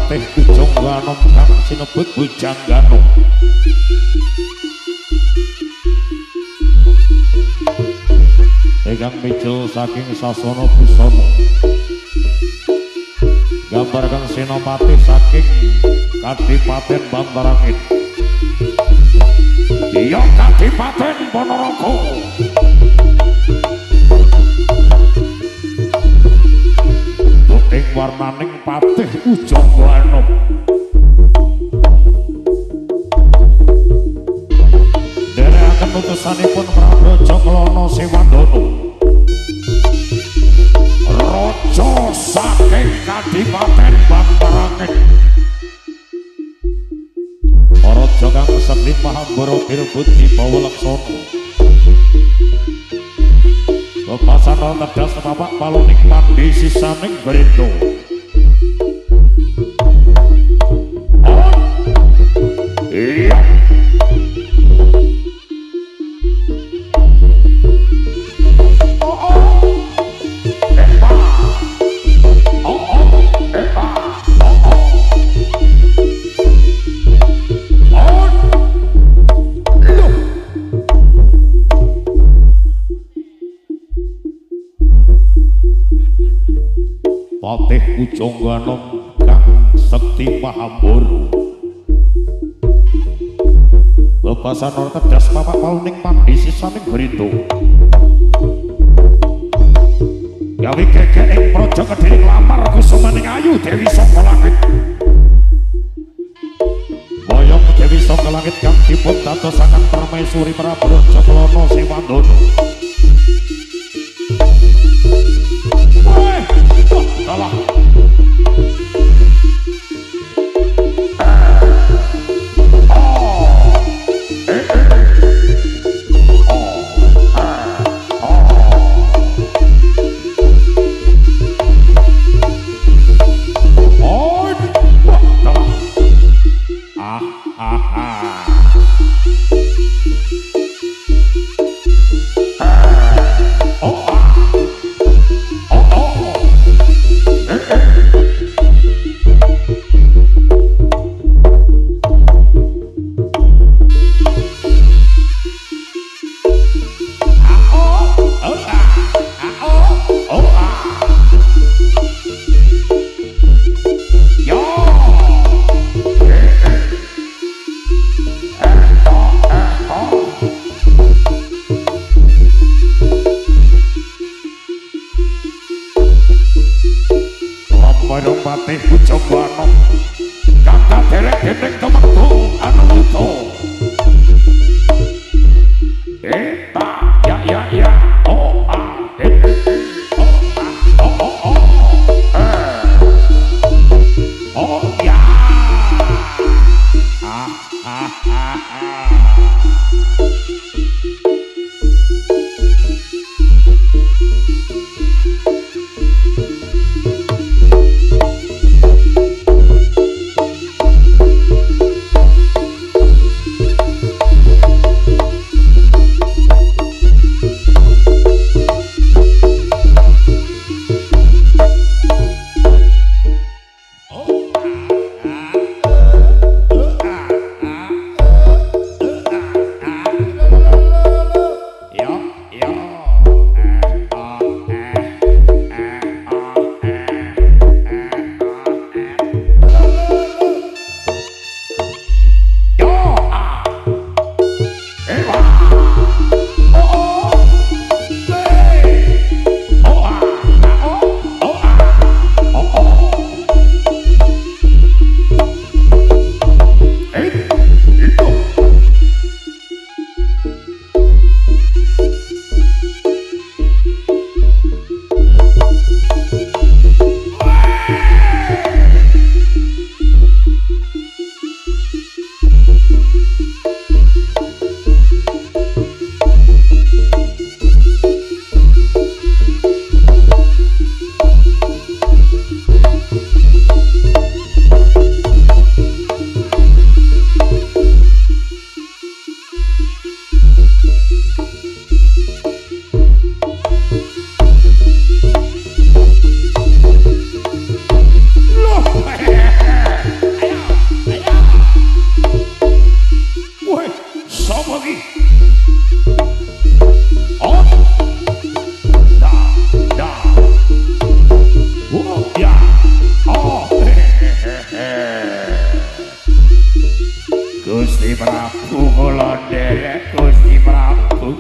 Patih Pujangganom kang sinebut Bujangganom. Ingkang mijil saking Sasana Busana. Gambar kang Senopati saking Kadipaten Bantarangin. Iya Kadipaten Ponorogo. Ing warnaning Patih Pujangganom. Dherekaken utusanipun Prabu Jaklana Sewandana. Raja saking Kadipaten Bantarangin. Raja kang sekti Mahambara Dilbudi Bawalaksana. Bepasana tedas Bapak Paluning Pandi sisaning Brendo. Iya. Patih Pujangganom kang sekti Mahambara. Bepasana tedas Bapak Paluning Pandi sisaning Brendo. Gawe gegek ing praja Kediri nglamar kusumaning ayu Dewi Saka Langit. Boyong Dewi Saka Langit kang dipun dadosaken permaisuri Prabu Jaklana Sewandana. Salah. Patih Pujangganom kang kaderek dening Temenggung Anuwuta. Eta ya oh ah oh ya Gusti Prabu kula nderek Gusti Prabu.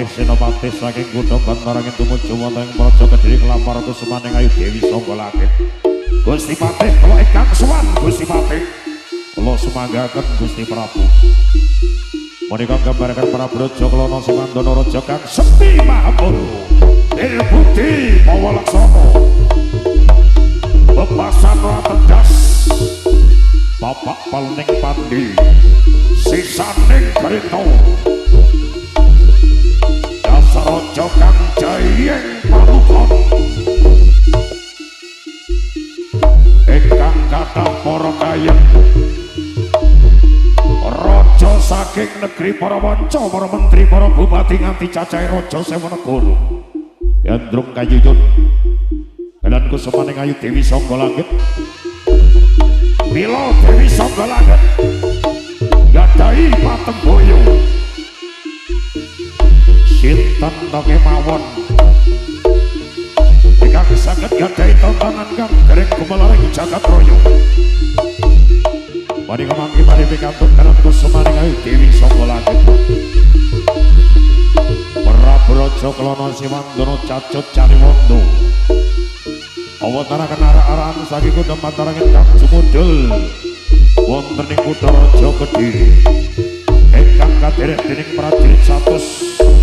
Senopati saking kutha Bantarangin tumuju wonten ing Praja Kediri nglampar kusumaning ayu Dewi saka langit. Gusti Patih kula ingkang sowan Gusti Patih. Kula sumanggaken Gusti Prabu. Menika gambaraken para Braja Klana Simandana Raja kang sekti mahapura. Ilbudi Pawalaksana. Bebasan ratedas. Bapak Palning Pandi. Sisaning Garita. Raja kang jayeng panuton ingkang kathah para kayeng raja saking negeri para wanca para menteri para bupati nganti cacahe raja sewenegara gandrung kayuyun lan kusumaning ayu Dewi saka langit mila Dewi saka langit gadhahi patemboyo Sinten toke mawon ingkang saged gadhahi tontonan kang dereng gumelaring jagat raya. Menika mangke badhe pikantuk kaliyan kusumaning ayu Dewi saka langit. Prabu Raja Klana Simandana Cacut Cariwanda. Awatara kenaraan saking kutha Bantarangin kang sumudul wonten ing kutha Raja Kediri. Ingkang kaderek dening prajurit 100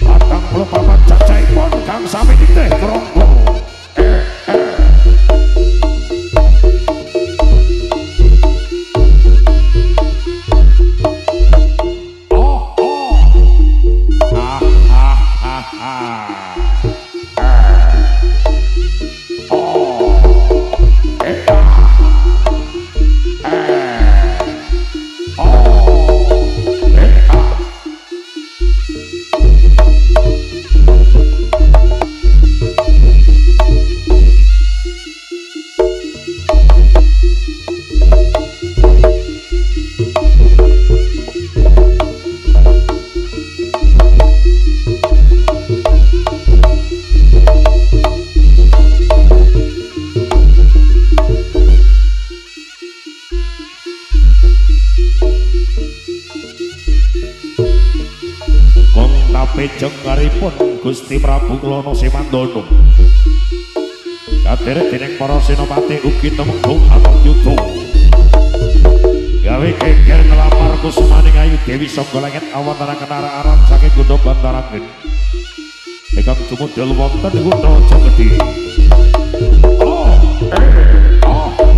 patang puluh papat cacahipun kang sami titih krangga. Jengkaripun Gusti Prabu Klana Simandana kaderek dening para senopati ugi temenggung atur yuda gawe geger ngelamar kusumaning ayu Dewi saka langit awatara kenaraan saking kutha Bantarangin ingkang sumudal wonten ing kutha Jogedi. Oh, oh.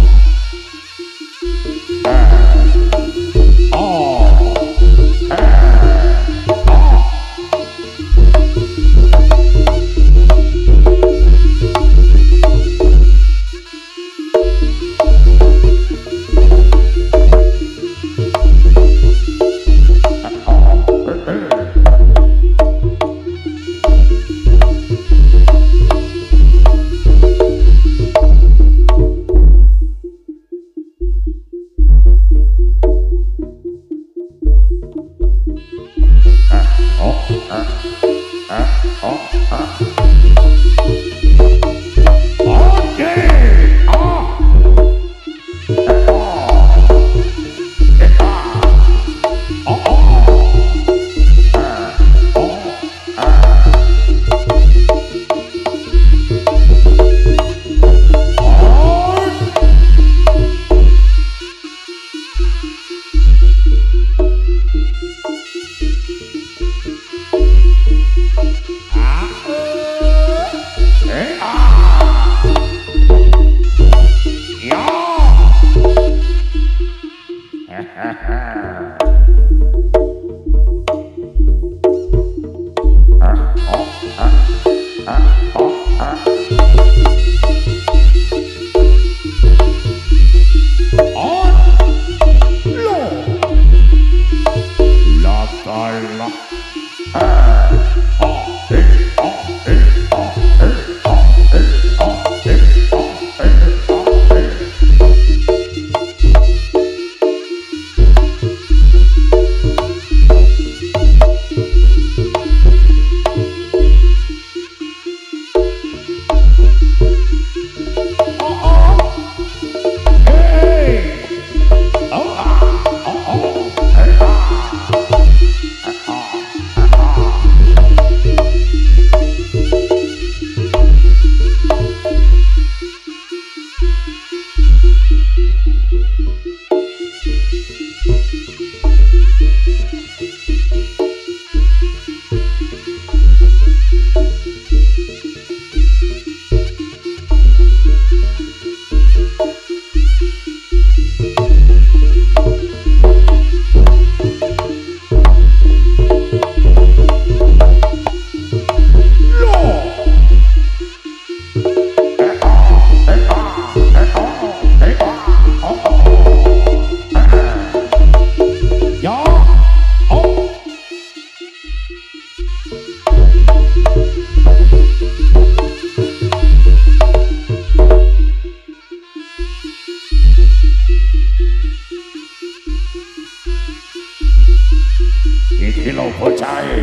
Iki lho bocahe.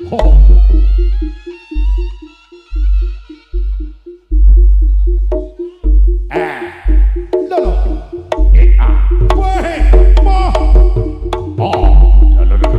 Ho. Lolo. Weh, mo. Oh, lolo.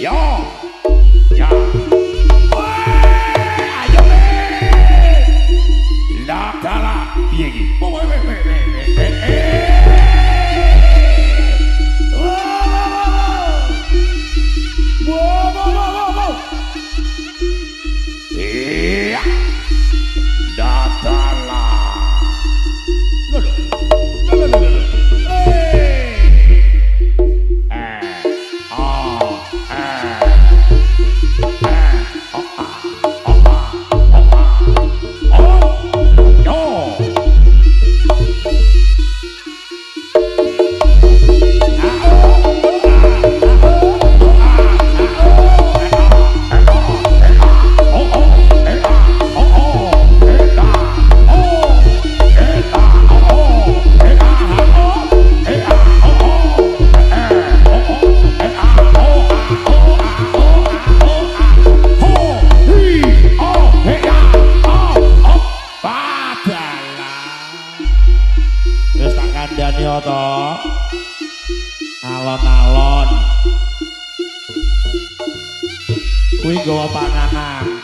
Yo. Ya. Ayo la kala piye iki? Iya. Datala. Alon-alon kuwi gawa panganan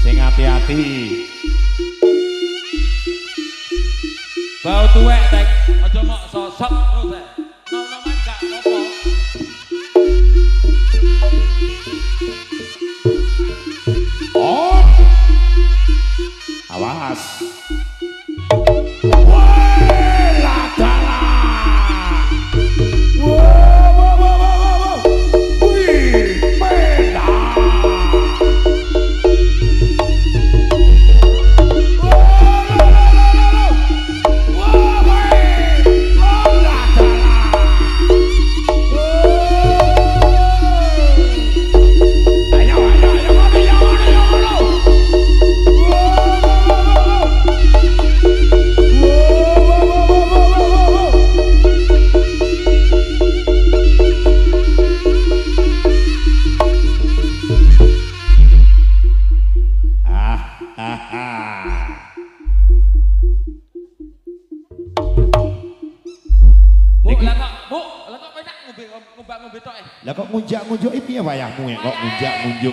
sing hati-hati bau tuwek tek aja mok sosok terus nom-noman gak apa oh awas lah kok ngunjak-ngunjuk piye wayahmu ya kok ngunjak-ngunjuk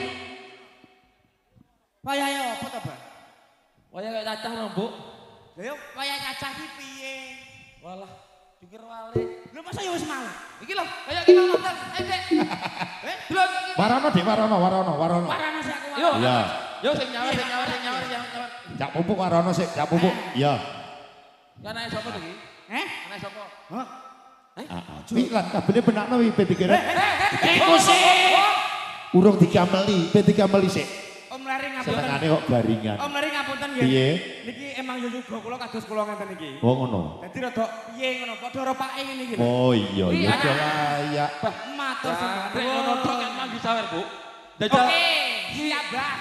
wayah ya apa to, Bang? Wayah kaya cacah lho, Bu. Lha yo wayah cacah iki piye? Walah, jungkir walik. Lho masa ya wis mau? Iki lho, kaya iki mau nonton. Dek. Delok iki. Warono Dik, warono. Warana sik aku. Yo. Iya. Yo sing nyawer. Cak pupuk warono sik, cak pupuk. Iya. Kanane sapa to iki? Kanane sapa? Hah? Iklan kabele benakno wi P3. Iku sik. Urung dikameli, P3 meli sik. Om Lari ngapunten. Senengane kok garingan. Om Lari ngapunten nggih. Piye? Niki emang yo juga kula kados kula ngenten iki. Oh ngono. Dadi rada piye ngono, padha karo pake ngene iki lho. Oh iya, ya layak. Matur sembah. Rek ngono tok kan manggi sawer, Bu. Dajal. Oke, siap, Mbah.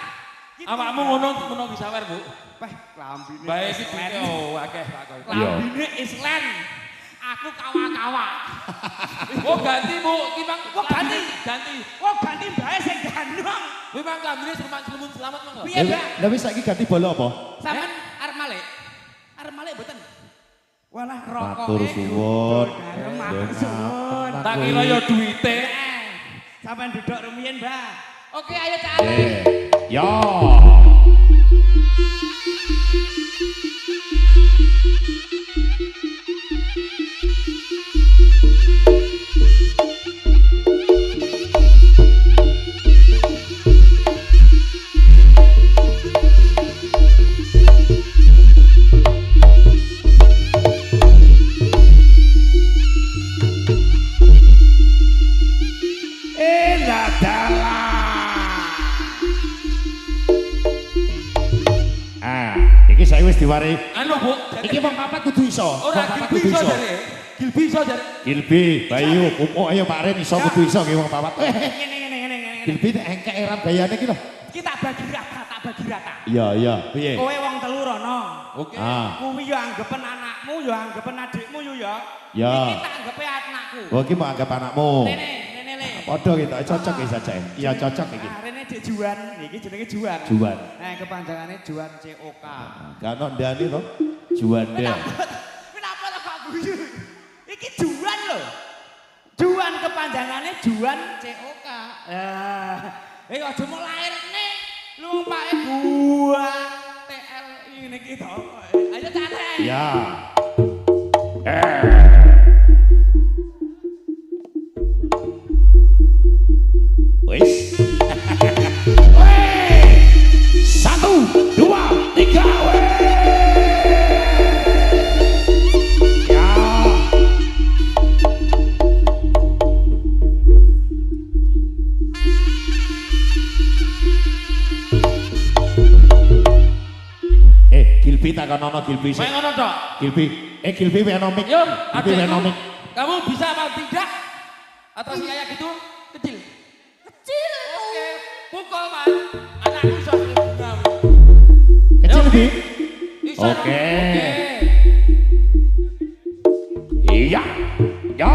Awakmu ngono bisa sawer, Bu. Wah, lambine. Bae iki duwe akeh tak koyo. Lambine Island. Aku kawa-kawa. Oh ganti Bu, iki Bang. Oh ganti. Oh ganti bae sing gandong. Kuwi Bang lambine semun selamat Bang. Piye, Mbak? Lah wis saiki ganti bola apa? Sampeyan arep malih? Arep malih mboten? Walah rokoke. Matur suwun. Matur suwun. Tak kira ya duwite. Sampeyan duduk rumiyin, Mbak. Oke, ayo Cak. Yo. Wis diwari. Anu Bu, iki wong papat kudu iso. Ora Gilbi iso jare. Gilbi iso jare. Gilbi, Bayu, Pupuk ayo Pak Ren iso kudu iso ki wong papat. Ngene. Gilbi nek engkek eran bayane ki lho. Iki tak bagi rata. Iya, piye? Kowe wong telu rono. Oke. Kuwi yo anggepen anakmu, yo anggepen adikmu yo ya. Ya. Iki tak anggepe anakku. Oh iki mau anggap anakmu. Nene le. Padha kita cocok iki saja. Iya cocok iki. Rene Dik Juan, iki jenenge Juan. Juan. Kepanjangane Juan COK. Gak ono ndani to. Juanda. Kenapa lo gak guyu? Iki Juan lho. Juan kepanjangan panjangannya Juan COK. Aja mau lahir nih. Lu Pak gua TL ini gitu. Ayo catet. Ya. Wis. 1, 2, 3. Gilby tak kono Gilby sih. Main ngono tok. Gilby Venomik. Yo, Gilby Venomik. Kamu bisa apa tidak? Atas kayak gitu kecil. Kecil. Oke, pukul Mas. Anakku sudah bunga. Kecil lebih. Oke. Iya. Ya.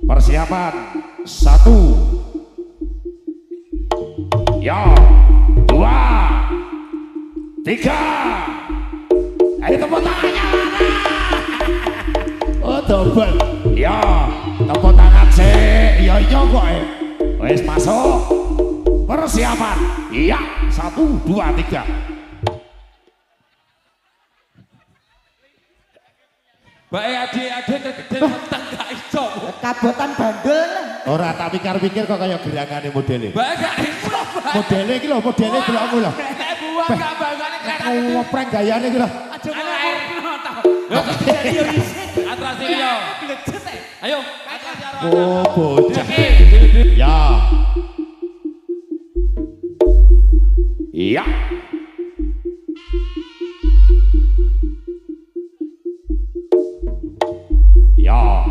Persiapan 1. Ya. 2. 3. Ayo tepuk tangannya mana? Oh double. Ya, tepuk tangan sih. Iya kok. Wes masuk. Persiapan. Iya, 1, 2, 3. Bae adik-adik gede meteng gak iso. Kabotan bandel. Ora tak pikir-pikir kok kayak gerangane modele. Bae gak iso. Modele iki lho, modele delokmu lho. Buang gak bangane keren. Ngopreng gayane iki lho. Aja air ta. Atraksi yo. Ayo, atraksi arah. Oh, bocah. Ya. Iya. Ya.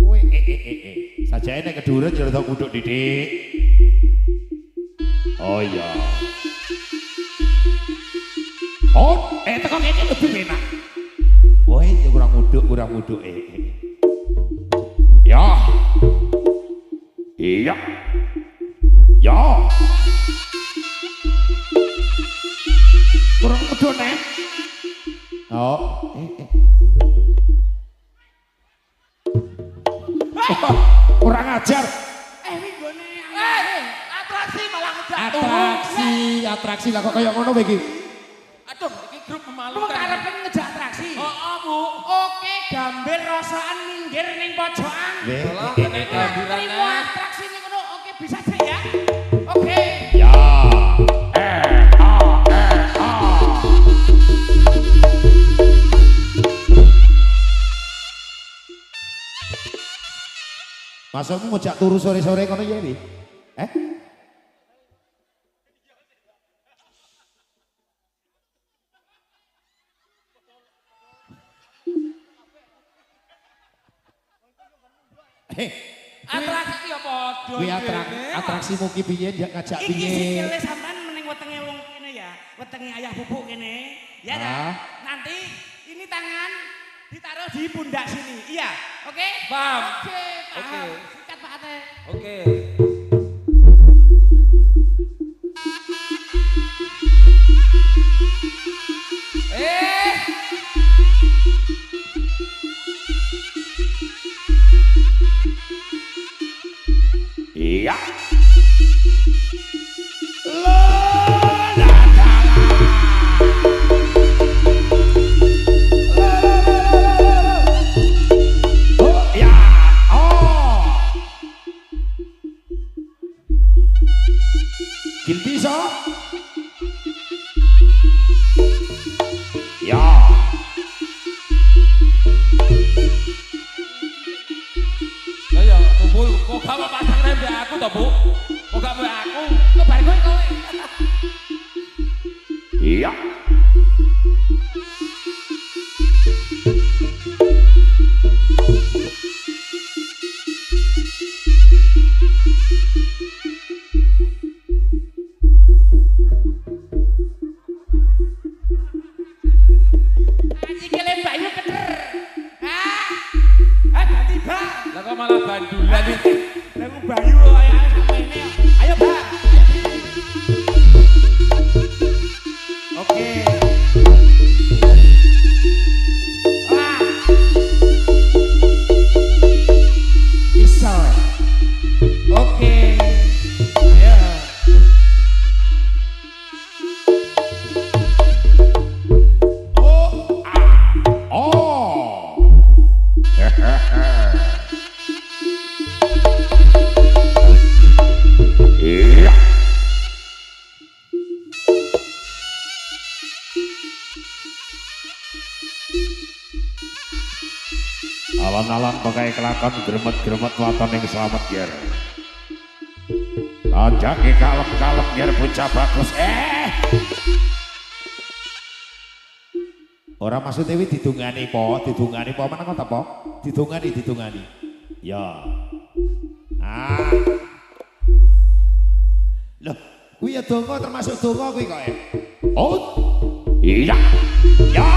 Wede. Sajane nek kedurun ya rada kuduk didik. Oh iya. Oh, teko kene lebih enak. Woi, kurang uduk. Ya. Iya. Ya. Kurang uduk nek. Oh, kurang ajar. Minggone. Atraksi malah ngejak. Atraksi lah kok kayak ngono iki. Aduh, iki grup Lu memalukan. karepen ngejak atraksi. Oh, Bu. Oke, gambar rosaan minggir ning pojokan. Tolong kene gambiran. Terima atraksi ning ngono. Oke, bisa aja ya. Oke. Ya. Masukmu ngejak turu sore-sore kono ya iki? Atraksi ya padha. Kuwi atraksimu ki piye dia ngajak Iki piye? sikile sampean meneng wetenge wong kene ya. Wetenge ayah bubuk kene. Ya kan? Nanti ini tangan ditaruh di pundak sini. Iya, oke? Paham. Oke, paham. Oke. Sikat Pak Ate. Oke. Iya. Bisa? Ya. Ya, kumpul kok gak mau pasang rembe aku toh, Bu? Kok gak mau aku? Kok bar kowe. Iya. Lah kok malah bandulan iki. Lagu Bayu ayo sampe ini. Ayo, Pak. Oke. Alon-alon pakai kelakon gremet-gremet waton yang selamat ger. Ajaki kalem-kalem ger bocah bagus. Orang maksud Dewi didungani po mana kata po? Didungani. Ya. Loh, kuwi ya donga termasuk donga kuwi kok. Oh. Iya. Ya.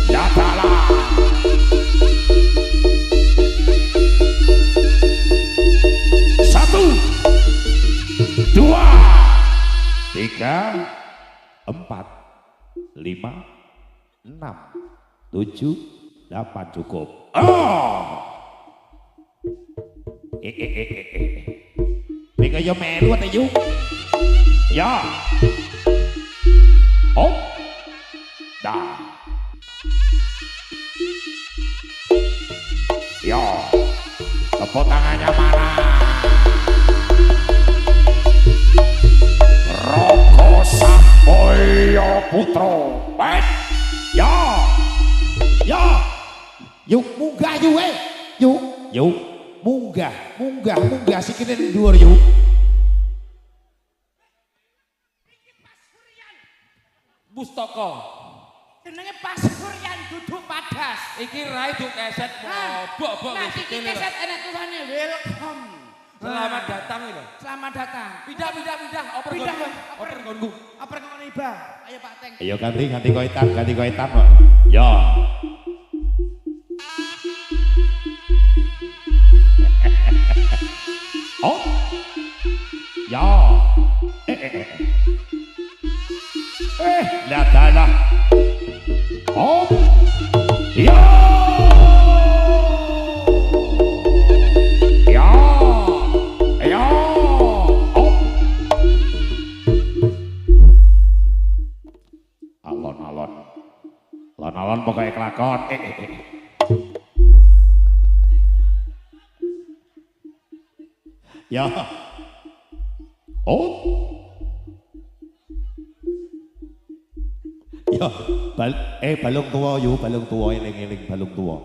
Datala. Satu, dua, tiga, empat, lima, enam, tujuh, delapan cukup. Mày coi vô mẹ luôn tay Dung. Ya. Hop. Dah. Ya. Tepuk tangannya mana? Roko Samboyo Putro. Baik. Ya. Ya. Yuk munggah yuk Yuk. Munggah sikile dhuwur yuk. Bustaka. Jenenge Pasurian duduk padas. Iki ra itu keset bobok Nah, iki keset enek tulisane welcome. Selamat datang itu. Selamat datang. Pindah. Oper gonku. Oper ngono iba. Ayo Pak Teng. Ayo ganti koitan kok. Ya. Oh. Ya. Datala. Oh. Ya. Ya. Ya. Oh. Alon-alon pokoknya kelakon. Ya. Oh. Ya, balung tua eling-eling balung tua.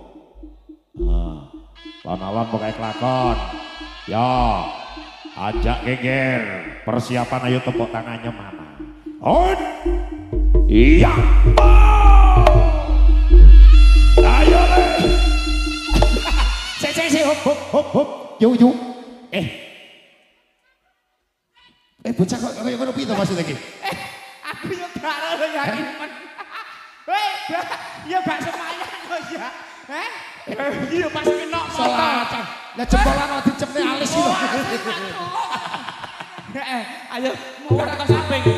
Alon-alon pokoknya kelakon. Ya. Ajak geger. Persiapan ayo tepuk tangannya mana? On. Iya. Ayo le. Se hop. Yuk. Bocah kok kaya ngono piye to maksud iki? Aku yo gak ora yakin men. Hei, ya gak semayang kok ya. Iya pas kena Salah. Lah jempolan dicepne alis iki. Ayo Ora ke samping.